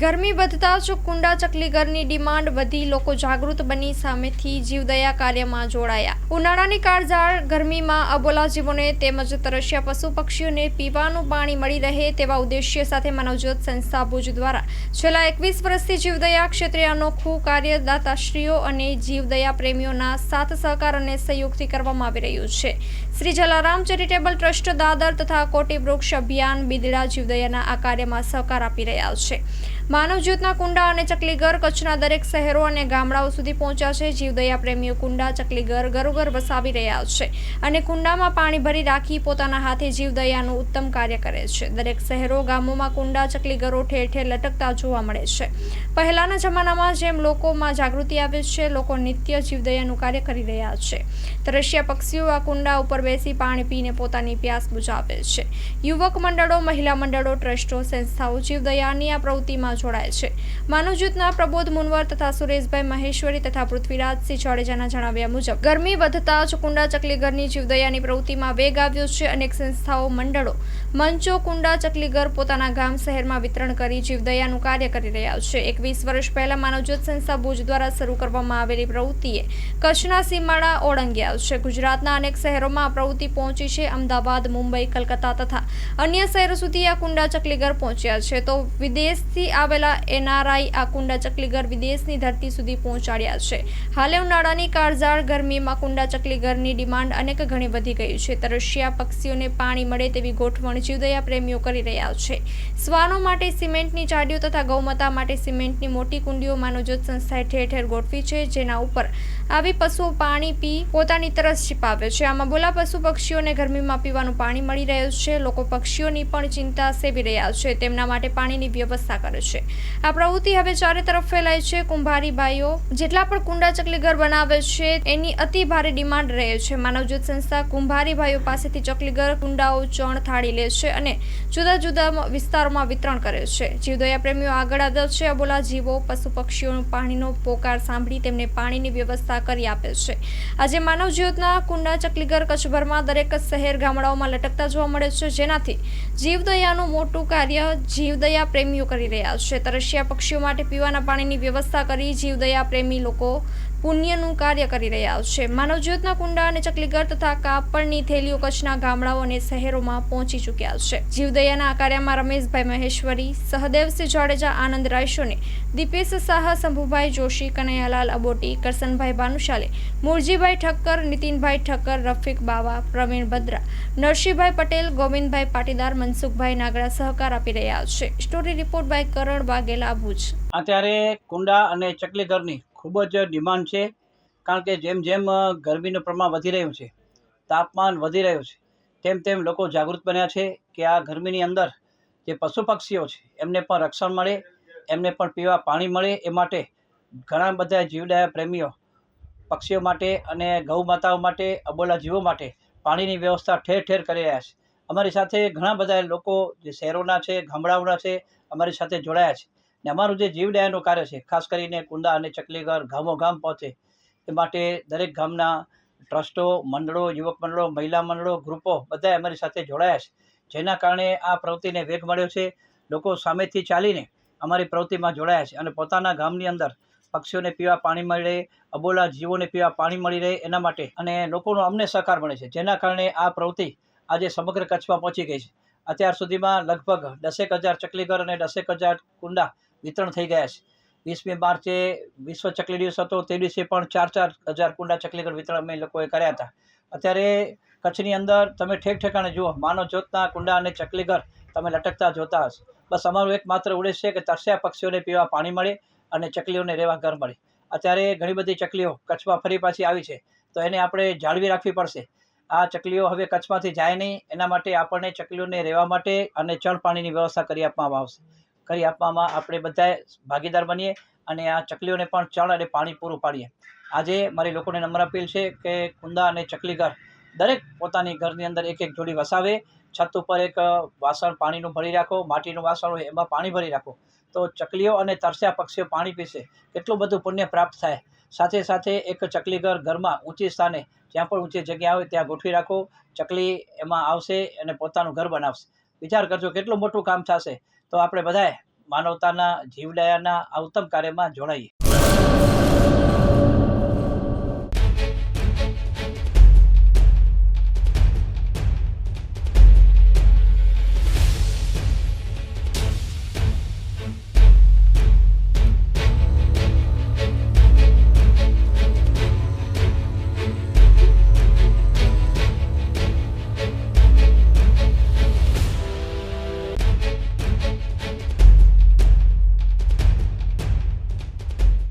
ગરમી વધતા જ કુંડા ચકલીઘરની ડિમાન્ડ વધી લોકો જાગૃત બની સામેથી જીવદયા કાર્યમાં જોડાયા। ઉનાળાની કાળઝાળ ગરમીમાં અબોલા જીવોને તેમજ તરસ્યા પશુ પક્ષીઓને પીવાનું પાણી મળી રહે તેવા ઉદ્દેશ્ય સાથે માનવજ્યોત સંસ્થા ભુજ દ્વારા છેલ્લા 21 વર્ષથી જીવદયા ક્ષેત્રે અનોખું કાર્ય દાતાશ્રીઓ અને જીવદયા પ્રેમીઓના સાથ સહકાર અને સહયોગથી કરવામાં આવી રહ્યું છે। શ્રી જલારામ ચેરિટેબલ ટ્રસ્ટ દાદર તથા કોટી વૃક્ષ અભિયાન બિદડા જીવદયાના આ કાર્યમાં સહકાર આપી રહ્યા છે। માનવજ્યોતના કુંડા અને ચકલીઘર કચ્છના દરેક શહેરો અને ગામડાઓ સુધી પહોંચ્યા છે। જીવદયા પ્રેમીઓ કુંડા ચકલીઘર ઘરોઘર વસાવી રહ્યા છે અને કુંડામાં પાણી ભરી રાખી પોતાના હાથે જીવદયાનું ઉત્તમ કાર્ય કરે છે। દરેક શહેરો ગામોમાં કુંડા ચકલીઘરો ઠેર ઠેર લટકતા જોવા મળે છે। પહેલાના જમાનામાં જેમ લોકોમાં જાગૃતિ આવે છે, લોકો નિત્ય જીવદયાનું કાર્ય કરી રહ્યા છે। તરસ્યા પક્ષીઓ આ કુંડા ઉપર બેસી પાણી પીને પોતાની પ્યાસ બુઝાવે છે। યુવક મંડળો, મહિલા મંડળો, ટ્રસ્ટો, સંસ્થાઓ જીવદયાની આ પ્રવૃત્તિમાં જોડાય છે। માનવજ્યોતના પ્રબોધ મુનવર તથા સુરેશભાઈ મહેશ્વરી તથા પૃથ્વીરાજસિંહ જાડેજાના જણાવ્યા મુજબ ગરમી વધતા જ કુંડા ચકલીઘરની જીવદયાની પ્રવૃત્તિમાં વેગ આવ્યો છે। અનેક સંસ્થાઓ, મંડળો, મંચો કુંડા ચકલીઘર પોતાના ગામ શહેરમાં વિતરણ કરી જીવદયાનું કાર્ય કરી રહ્યા છે। 21 વર્ષ પહેલા માનવજ્યોત સંસ્થા ભુજ દ્વારા શરૂ કરવામાં આવેલી પ્રવૃત્તિએ કચ્છના સીમાડા ઓળંગ્યા છે। ગુજરાતના અનેક શહેરોમાં આ પ્રવૃત્તિ પહોંચી છે। અમદાવાદ, મુંબઈ, કલકત્તા તથા અન્ય શહેરો સુધી આ કુંડા ચકલીઘર પહોંચ્યા છે તો વિદેશથી આવેલા એનઆરઆઈ આ કુંડા ચકલીઘર વિદેશની ધરતી સુધી પહોંચાડ્યા છે। હાલે ઉનાળાની કાળઝાળ ગરમીમાં કુંડા ચકલીઘરની ડિમાન્ડ અનેક ગણી વધી ગઈ છે। તરસ્યા પક્ષીઓને પાણી મળે તેવી ગોઠવણ જીવદયા પ્રેમીઓ કરી રહ્યા છે। શ્વાનો માટે સિમેન્ટની ચાડીઓ તથા ગૌમાતા માટે સિમેન્ટની મોટી કુંડીઓ માનવજ્યોત સંસ્થાએ ઠેર ઠેર ગોઠવી છે, જેના ઉપર આવી પશુઓ પાણી પી પોતાની તરસ छिपाવે છે। આમાં બોલા પશુ પક્ષીઓને ગરમીમાં પીવાનું પાણી મળી રહ્યું છે। લોકો પક્ષીઓની પણ ચિંતા સેવી રહ્યા છે, તેમના માટે પાણીની વ્યવસ્થા કરે છે। આ પ્રવૃત્તિ હવે ચારે તરફ ફેલાય છે। કુંભારી ભાઈઓ જેટલા પણ કુંડા ચકલીઘર બનાવે છે એની અતિ ભારે ડિમાન્ડ રહે છે। માનવજ્યોત સંસ્થા કુંભારી ભાઈઓ પાસેથી ચકલીઘર કુંડાઓ ચણ થાળી લે છે અને જુદા જુદા વિસ્તારોમાં વિતરણ કરે છે। જીવદયા પ્રેમીઓ આગળ આવ્યા છે। અબોલા જીવો, પશુ પક્ષીઓનો પાણીનો પોકાર સાંભળી તેમને પાણીની વ્યવસ્થા કરી આપે છે। આજે માનવજ્યોતના કુંડા ચકલીઘર કચ્છભરમાં દરેક શહેર ગામડાઓમાં લટકતા જોવા મળે છે, જેનાથી જીવદયાનું મોટું કાર્ય જીવદયા પ્રેમીઓ કરી રહ્યા છે। તરસ્યા પક્ષીઓ માટે પીવાના પાણીની વ્યવસ્થા કરી જીવદયા પ્રેમી લોકો પુણ્યનું કાર્ય કરી રહ્યા છે। માનવજ્યોતના કુંડા અને ચકલીઘર તથા કાપડની થેલીઓ કચ્છના ગામડાઓ અને શહેરોમાં પહોંચી ચૂક્યા છે। જીવદયાના આ કાર્યમાં રમેશભાઈ મહેશ્વરી, સહદેવસિંહ જાડેજા, આનંદ રાયસોની, દીપેશ શાહ, શંભુભાઈ જોશી, કનૈયાલાલ અબોટી, કરસનભાઈ ભાનુશાલી, મુરજીભાઈ ઠક્કર, નીતિનભાઈ ઠક્કર, રફીક બાવા, પ્રવીણ બદ્રા, નરસિંહભાઈ પટેલ, ગોવિંદભાઈ પાટીદાર, મનસુખભાઈ નાગડા સહકાર આપી રહ્યા છે। સ્ટોરી રિપોર્ટ બાય કરણ વાઘેલા, ભુજ। અત્યારે કુંડા અને ચકલીઘરની ખૂબ જ ડિમાન્ડ છે, કારણ કે જેમ જેમ ગરમીનું પ્રમાણ વધી રહ્યું છે, તાપમાન વધી રહ્યું છે, તેમ તેમ લોકો જાગૃત બન્યા છે કે આ ગરમીની અંદર જે પશુ પક્ષીઓ છે એમને પણ રક્ષણ મળે, એમને પણ પીવા પાણી મળે, એ માટે ઘણા બધા જીવદયા પ્રેમીઓ પક્ષીઓ માટે અને ગૌ માતાઓ માટે, અબોલા જીવો માટે પાણીની વ્યવસ્થા ઠેર ઠેર કરી રહ્યા છે। અમારી સાથે ઘણા બધા લોકો જે શહેરોના છે, ગામડાઓના છે, અમારી સાથે જોડાયા છે ને અમારું જે જીવદયાનું કાર્ય છે, ખાસ કરીને કુંડા અને ચકલીઘર ગામો ગામ પહોંચે એ માટે દરેક ગામના ટ્રસ્ટો, મંડળો, યુવક મંડળો, મહિલા મંડળો, ગ્રુપો બધા અમારી સાથે જોડાયા છે, જેના કારણે આ પ્રવૃત્તિને વેગ મળ્યો છે। લોકો સામેથી ચાલીને અમારી પ્રવૃત્તિમાં જોડાયા છે અને પોતાના ગામની અંદર પક્ષીઓને પીવા પાણી મળે, અબોલા જીવોને પીવા પાણી મળી રહે એના માટે અને લોકોનો અમને સહકાર મળે છે, જેના કારણે આ પ્રવૃત્તિ આજે સમગ્ર કચ્છમાં પહોંચી ગઈ છે। અત્યાર સુધીમાં લગભગ 10,000 ચકલીઘર અને 10,000 કુંડા વિતરણ થઈ ગયા છે। 20મી માર્ચે વિશ્વ ચકલી દિવસ હતો, તે દિવસે પણ 4,000 કુંડા ચકલીઘર વિતરણ અમે લોકોએ કર્યા હતા। અત્યારે કચ્છની અંદર તમે ઠેક ઠેકાણે જુઓ, માનવજ્યોતના કુંડા અને ચકલીઘર તમે લટકતા જોતા હશો। બસ અમારું એકમાત્ર ઉદ્દેશ્ય છે કે તરસ્યા પક્ષીઓને પીવા પાણી મળે અને ચકલીઓને રહેવા ઘર મળે। અત્યારે ઘણી બધી ચકલીઓ કચ્છમાં ફરી પાછી આવી છે, તો એને આપણે જાળવી રાખવી પડશે। આ ચકલીઓ હવે કચ્છમાંથી જાય નહીં, એના માટે આપણને ચકલીઓને રહેવા માટે અને ચણ પાણીની વ્યવસ્થા કરી આપવામાં આવશે। કરી આપવામાં આપણે બધાએ ભાગીદાર બનીએ અને આ ચકલીઓને પણ ચણ અને પાણી પૂરું પાડીએ। આજે મારી લોકોને નમ્ર અપીલ છે કે કુંડા અને ચકલીઘર દરેક પોતાની ઘરની અંદર એક એક જોડી વસાવે। છત ઉપર એક વાસણ પાણીનું ભરી રાખો, માટીનું વાસણ હોય એમાં પાણી ભરી રાખો, તો ચકલીઓ અને તરસ્યા પક્ષીઓ પાણી પીશે, કેટલું બધું પુણ્ય પ્રાપ્ત થાય। સાથે સાથે એક ચકલીઘર ઘરમાં ઊંચી સ્થાને, જ્યાં પણ ઊંચી જગ્યા હોય ત્યાં ગોઠવી રાખો, ચકલી એમાં આવશે અને પોતાનું ઘર બનાવશે। વિચાર કરજો કેટલું મોટું કામ થશે। તો આપણે બધાએ માનવતાના જીવદયાના આ ઉત્તમ કાર્યમાં જોડાઈએ.